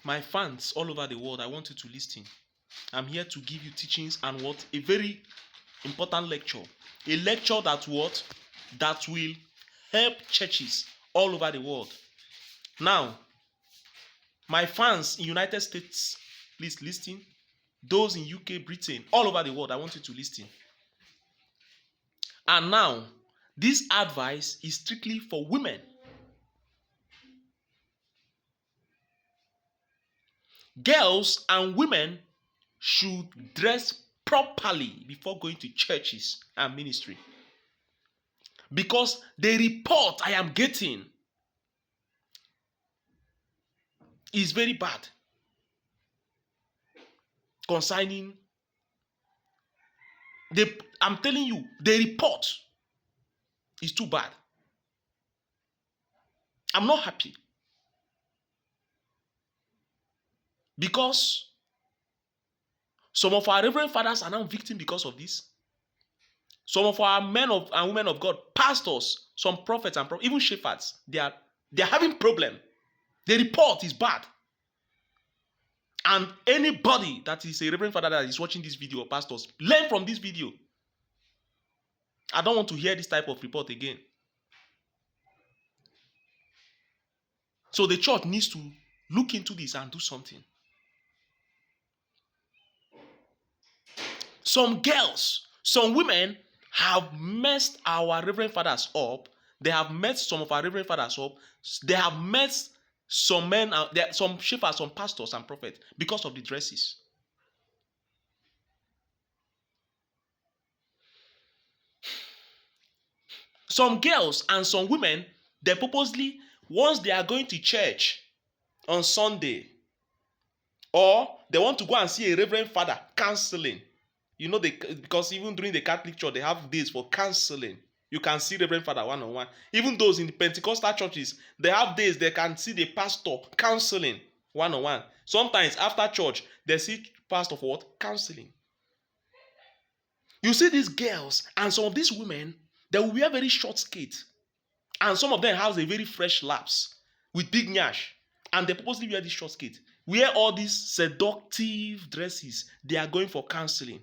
My fans all over the world, I want you to listen. I'm here to give you teachings and what? A very important lecture. A lecture that what? That will help churches all over the world. Now, my fans in United States, please listen. Those in UK, Britain, all over the world, I want you to listen. And now, this advice is strictly for women. Girls and women should dress properly before going to churches and ministry. Because the report I am getting is very bad concerning I'm telling you, the report is too bad. I'm not happy. Because some of our reverend fathers are now victims because of this. Some of our men and women of God, pastors, some prophets and even shepherds, they're having problem. The report is bad. And anybody that is a reverend father that is watching this video, or pastors, learn from this video. I don't want to hear this type of report again. So the church needs to look into this and do something. Some girls, some women have messed our reverend fathers up. They have messed some of our reverend fathers up. They have messed some men, some shepherds, some pastors and prophets because of the dresses. Some girls and some women, they purposely, once they are going to church on Sunday, or they want to go and see a reverend father counseling, you know, because even during the Catholic Church, they have days for counseling. You can see reverend father one-on-one. Even those in the Pentecostal churches, they have days they can see the pastor counseling one-on-one. Sometimes after church, they see pastor for what? Counseling. You see these girls and some of these women, they will wear very short skirts. And some of them have a very fresh laps with big nyash. And they purposely wear this short skirt. Wear all these seductive dresses. They are going for counseling.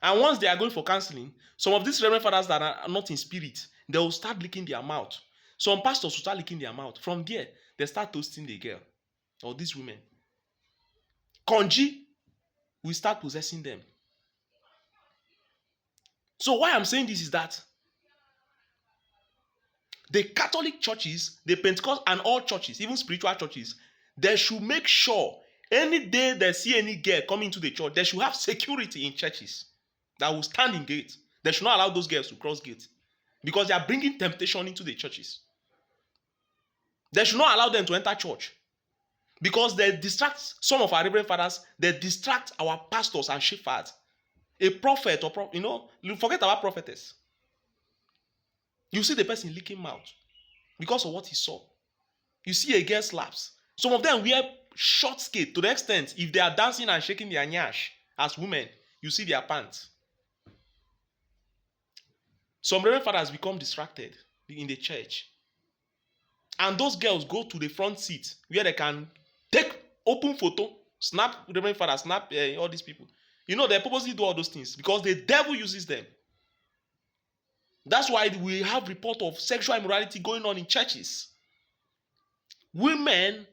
And once they are going for counseling, some of these reverend fathers that are not in spirit, they will start licking their mouth. Some pastors will start licking their mouth. From there, they start toasting the girl or these women. Konji will start possessing them. So why I'm saying this is that the Catholic churches, the Pentecost and all churches, even spiritual churches, they should make sure any day they see any girl coming to the church, they should have security in churches that will stand in gate. They should not allow those girls to cross gate because they are bringing temptation into the churches. They should not allow them to enter church because they distract some of our reverend fathers. They distract our pastors and shepherds. A prophet or forget about prophetess. You see the person licking mouth because of what he saw. You see a girl slaps. Some of them wear short skirt to the extent if they are dancing and shaking their nyash as women, you see their pants. Some reverend fathers become distracted in the church. And those girls go to the front seat where they can take open photo, snap reverend father, snap all these people. You know, they purposely do all those things because the devil uses them. That's why we have report of sexual immorality going on in churches. Women,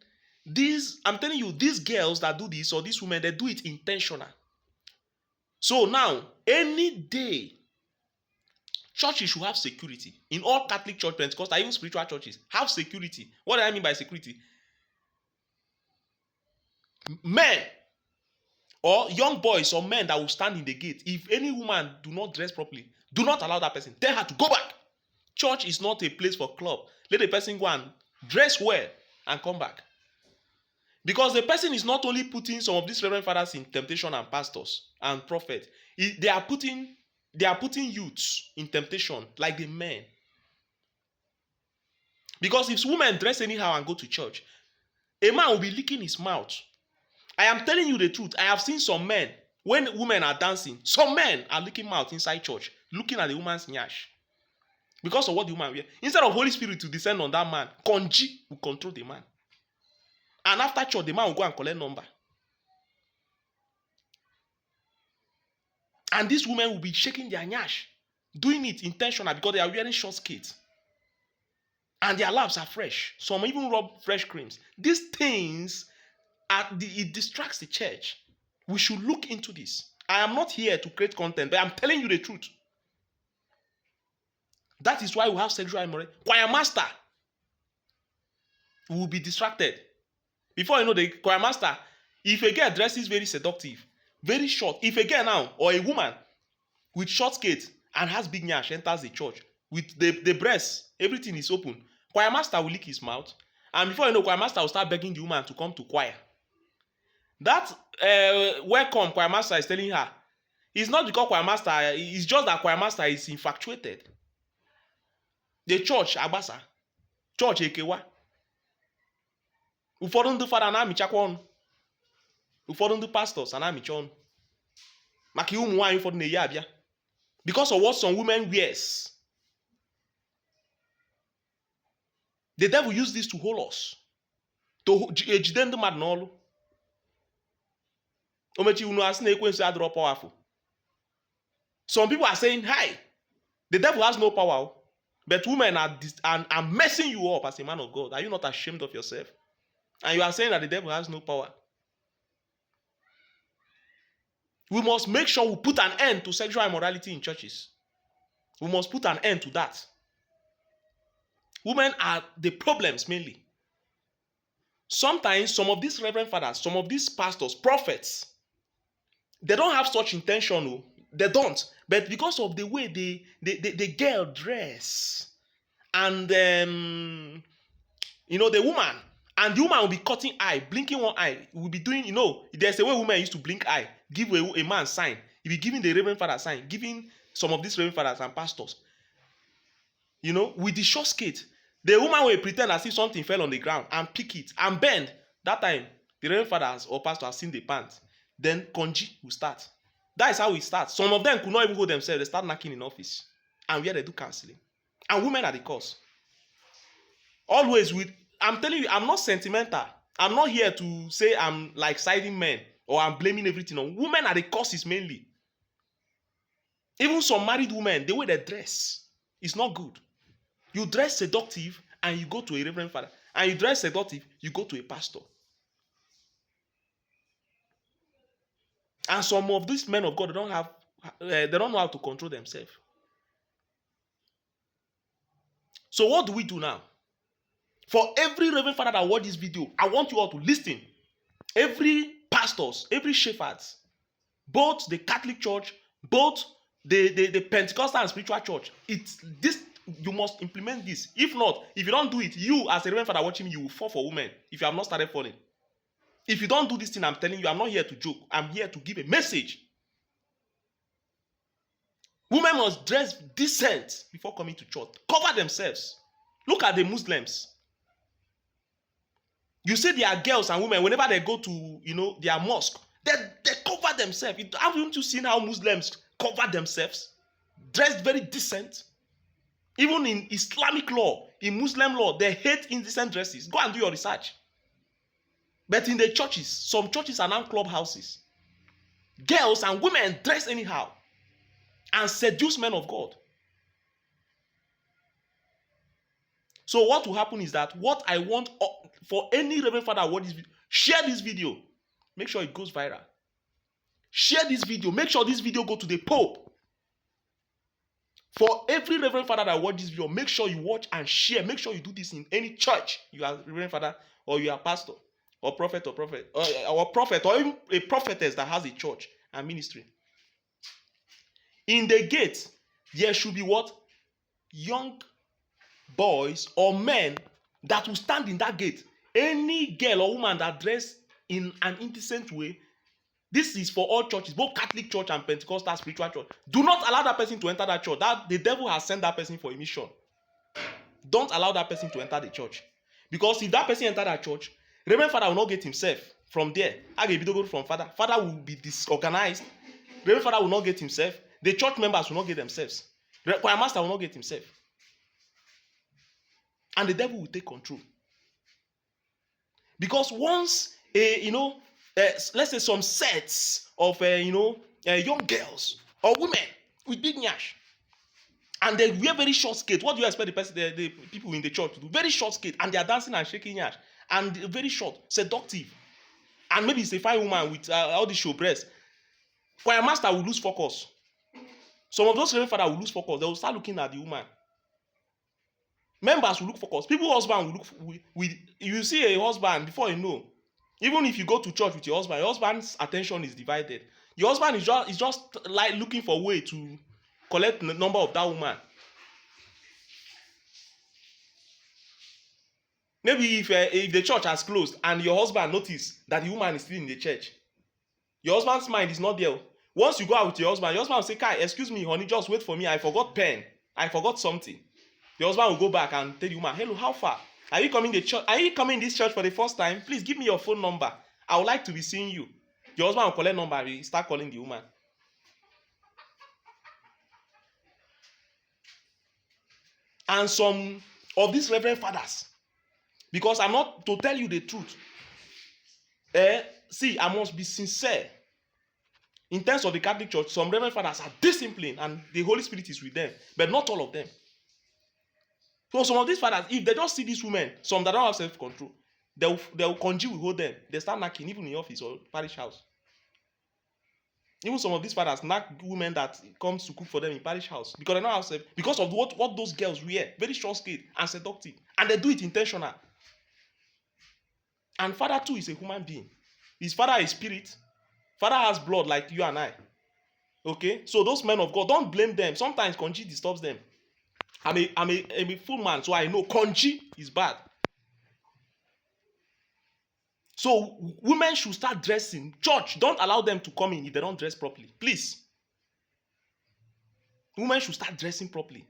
I'm telling you, these girls that do this or these women, they do it intentional. So now, any day, churches should have security. In all Catholic church, Pentecostal, even spiritual churches, have security. What do I mean by security? Men or young boys or men that will stand in the gate. If any woman do not dress properly, do not allow that person. Tell her to go back. Church is not a place for club. Let the person go and dress well and come back. Because the person is not only putting some of these reverend fathers in temptation and pastors and prophets. They are putting youths in temptation like the men. Because if women dress anyhow and go to church, a man will be licking his mouth. I am telling you the truth. I have seen some men, when women are dancing, some men are licking mouth inside church, looking at the woman's nyash. Because of what the woman wear. Instead of Holy Spirit to descend on that man, Konji will control the man. And after church, the man will go and collect number. And these women will be shaking their nyash, doing it intentional because they are wearing short skirts. And their laps are fresh. Some even rub fresh creams. These things, it distracts the church. We should look into this. I am not here to create content, but I'm telling you the truth. That is why we have sexual immorality. Choir master will be distracted. Before you know, the choir master, if a girl dresses very seductive, very short, if a girl now, or a woman with short skirt and has big nyash enters the church, with the breasts, everything is open, choir master will lick his mouth. And before you know, choir master will start begging the woman to come to choir. That welcome choir master is telling her, it's not because choir master, it's just that choir master is infatuated. The church agbasa, church ekewa. Ụfọdụ ndị fada na-amịchakwa ọnụ. Ụfọdụ ndị pastors na-amịcha ọnụ. Maka ụmụ nwaanyị ụfọdụ na-eyi abịa. Because of what some women wears. The devil used this to hold us. To ejide ndị mmadụ n'ọlụ. Omechi unu asị na ekwensu adịrọ powerful. Some people are saying, hi, the devil has no power. But women are messing you up as a man of God. Are you not ashamed of yourself? And you are saying that the devil has no power. We must make sure we put an end to sexual immorality in churches. We must put an end to that. Women are the problems mainly. Sometimes some of these reverend fathers, some of these pastors, prophets, they don't have such intention. No. They don't. But because of the way the girl dress and the woman, and the woman will be cutting eye, blinking one eye. Will be doing, there's a way women used to blink eye, give a man sign. You'll be giving the reverend father sign, giving some of these reverend fathers and pastors. With the short skirt, the woman will pretend as if something fell on the ground and pick it and bend. That time, the reverend fathers or pastor have seen the pants. Then conji will start. That is how it starts. Some of them could not even go themselves. They start knocking in office. And where they do counseling. And women are the cause. Always I'm telling you, I'm not sentimental. I'm not here to say I'm like siding men or I'm blaming everything on women are the causes mainly. Even some married women, the way they dress is not good. You dress seductive and you go to a reverend father. And you dress seductive, you go to a pastor. And some of these men of God, they don't know how to control themselves. So what do we do now? For every reverend father that watch this video, I want you all to listen. Every pastors, every shepherds, both the Catholic Church, both the Pentecostal and spiritual church, you must implement this. If not, if you don't do it, you as a reverend father watching me, you will fall for women if you have not started falling. If you don't do this thing, I'm telling you, I'm not here to joke. I'm here to give a message. Women must dress decent before coming to church. Cover themselves. Look at the Muslims. You see their girls and women, whenever they go to, their mosque, they cover themselves. Haven't you seen how Muslims cover themselves? Dressed very decent. Even in Islamic law, in Muslim law, they hate indecent dresses. Go and do your research. But in the churches, some churches are now clubhouses. Girls and women dress anyhow and seduce men of God. So what will happen is that what I want for any reverend father watch this video, share this video. Make sure it goes viral. Share this video. Make sure this video go to the Pope. For every reverend father that watch this video, make sure you watch and share. Make sure you do this in any church. You are reverend father or you are pastor or prophet or even a prophetess that has a church and ministry. In the gate, there should be what? Young boys or men that will stand in that gate. Any girl or woman that dress in an indecent way, this is for all churches, both Catholic Church and Pentecostal spiritual church. Do not allow that person to enter that church. The devil has sent that person for a mission. Don't allow that person to enter the church. Because if that person enter that church, Reverend Father will not get himself from there. I get video from Father. Father will be disorganized. Reverend Father will not get himself. The church members will not get themselves. Choir master will not get himself. And the devil will take control. Because once let's say some sets of young girls or women with big nyash, and they wear very short skirt, what do you expect the people in the church to do? Very short skirt, and they are dancing and shaking nyash, and very short, seductive, and maybe it's a fine woman with all the show breast. Choir master will lose focus. Some of those reverend fathers will lose focus. They will start looking at the woman. Members will look focused. People husband will look with you see a husband before you know. Even if you go to church with your husband's attention is divided. Your husband is just like looking for a way to collect the number of that woman. Maybe if the church has closed and your husband notice that the woman is still in the church, your husband's mind is not there. Once you go out with your husband will say, Kai, excuse me, honey, just wait for me. I forgot pen. I forgot something. Your husband will go back and tell the woman, hello, how far? Are you coming to church? Are you coming this church for the first time? Please give me your phone number. I would like to be seeing you. Your husband will collect number and he start calling the woman. And some of these reverend fathers, because I'm not to tell you the truth. See, I must be sincere. In terms of the Catholic Church, some reverend fathers are disciplined and the Holy Spirit is with them, but not all of them. So some of these fathers, if they just see these women, some that don't have self-control, they'll congeal with hold them. They start knocking even in the office or parish house. Even some of these fathers knock women that comes to cook for them in parish house because they don't have self, because of what those girls wear, very short skirt and seductive, and they do it intentional. And father too is a human being. His father is spirit. Father has blood like you and I. Okay, so those men of God, don't blame them. Sometimes conge disturbs them. I'm a full man, so I know conge is bad. So women should start dressing. Church, don't allow them to come in if they don't dress properly. Please. Women should start dressing properly.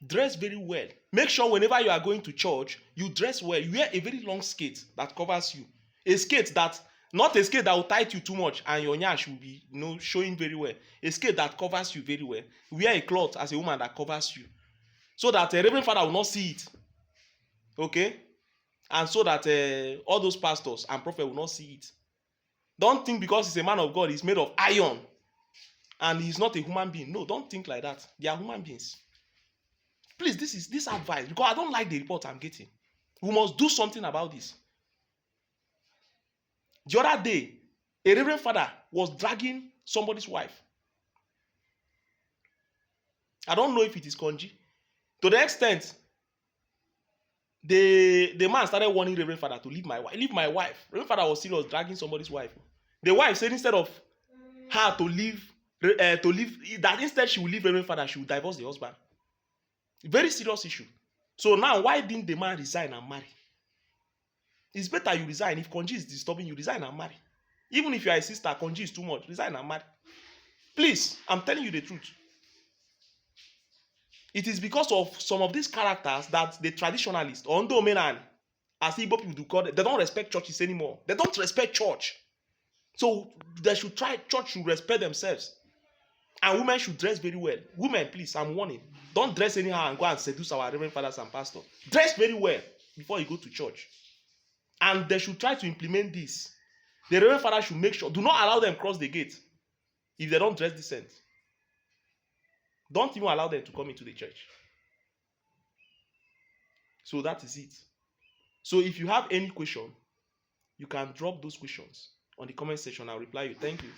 Dress very well. Make sure whenever you are going to church, you dress well. You wear a very long skirt that covers you. A skirt that, not a skirt that will tight you too much and your nyash will be showing very well. A skirt that covers you very well. Wear a cloth as a woman that covers you. So that a reverend father will not see it. Okay? And so that all those pastors and prophets will not see it. Don't think because he's a man of God, he's made of iron. And he's not a human being. No, don't think like that. They are human beings. Please, this advice, because I don't like the report I'm getting. We must do something about this. The other day, a reverend father was dragging somebody's wife. I don't know if it is conge. To the extent, the man started warning Reverend Father to leave my wife. Leave my wife. Reverend Father was serious dragging somebody's wife. The wife said instead of her to leave, that instead she will leave Reverend Father, she will divorce the husband. Very serious issue. So now, why didn't the man resign and marry? It's better you resign. If conge is disturbing you, resign and marry. Even if you are a sister, conge is too much, resign and marry. Please, I'm telling you the truth. It is because of some of these characters that the traditionalists, or Ndomenan, as Igbo people do call it, they don't respect churches anymore. They don't respect church. So they should try, church should respect themselves. And women should dress very well. Women, please, I'm warning. Don't dress anyhow and go and seduce our reverend fathers and pastors. Dress very well before you go to church. And they should try to implement this. The reverend father should make sure, do not allow them cross the gate if they don't dress decent. Don't even allow them to come into the church. So that is it. So if you have any question, you can drop those questions on the comment section. I'll reply you. Thank you.